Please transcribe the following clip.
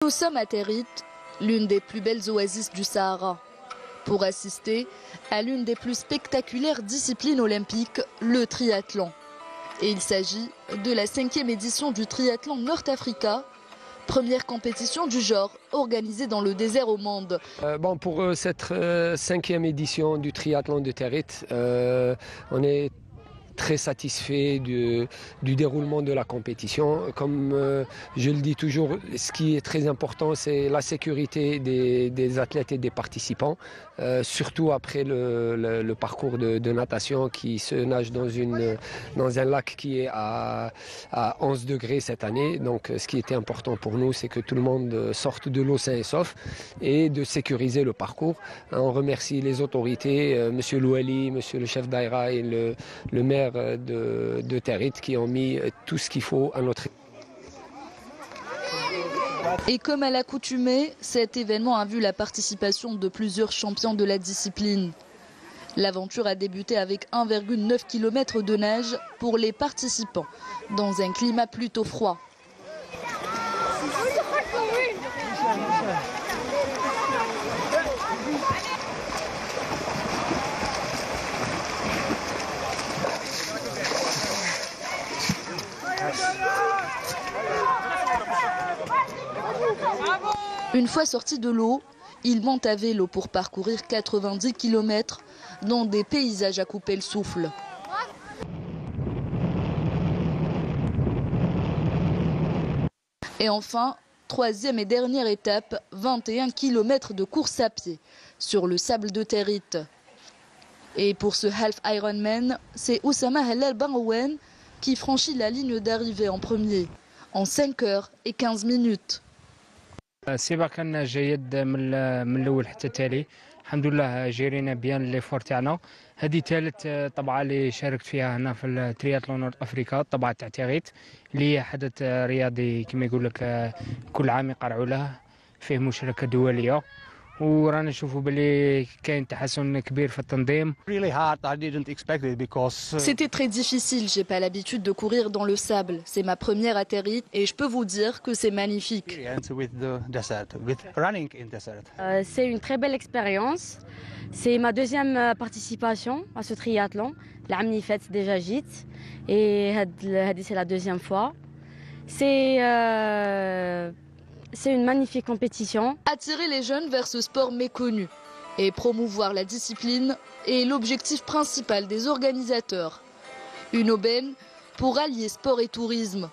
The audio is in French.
Nous sommes à Territ, l'une des plus belles oasis du Sahara, pour assister à l'une des plus spectaculaires disciplines olympiques, le triathlon. Et il s'agit de la 5e édition du triathlon North Africa, première compétition du genre organisée dans le désert au monde. Pour cette 5e édition du triathlon de Territ, on est très satisfait du déroulement de la compétition. Comme je le dis toujours, ce qui est très important, c'est la sécurité des athlètes et des participants, surtout après le parcours de natation qui se nage dans un lac qui est à 11 degrés cette année. Donc ce qui était important pour nous, c'est que tout le monde sorte de l'eau sain et sauf et de sécuriser le parcours. On remercie les autorités, Monsieur Louali, Monsieur le chef d'Aïra et le maire de Territ qui ont mis tout ce qu'il faut à notre. Et comme à l'accoutumée, cet événement a vu la participation de plusieurs champions de la discipline. L'aventure a débuté avec 1,9 km de nage pour les participants, dans un climat plutôt froid. Une fois sortis de l'eau, ils montent à vélo pour parcourir 90 km dans des paysages à couper le souffle. Et enfin, 3e et dernière étape, 21 km de course à pied sur le sable de Territ. Et pour ce Half Ironman, c'est Oussama Halal Barouen qui franchit la ligne d'arrivée en premier, en 5 heures et 15 minutes. السباق كان جيد من الاول حتى التالي. الحمد لله جيرينا بيان لي فور تاعنا. هذه ثالث طبعه اللي شاركت فيها هنا في الترياتلون نورث افريكا، الطبعه تاع تيغيت اللي هي حدث رياضي كما يقول لك كل عام يقرعوا له، فيه مشاركه دوليه ورانا نشوفوا باللي كاين تحسن كبير في التنظيم. C'était très difficile, j'ai pas l'habitude de courir dans le sable. C'est ma première à Territ et je peux vous dire que c'est magnifique. C'est une très belle expérience. C'est ma 2e participation à ce triathlon. العام اللي فات déjà جيت et هذه c'est la 2e fois. C'est une magnifique compétition. Attirer les jeunes vers ce sport méconnu et promouvoir la discipline est l'objectif principal des organisateurs. Une aubaine pour allier sport et tourisme.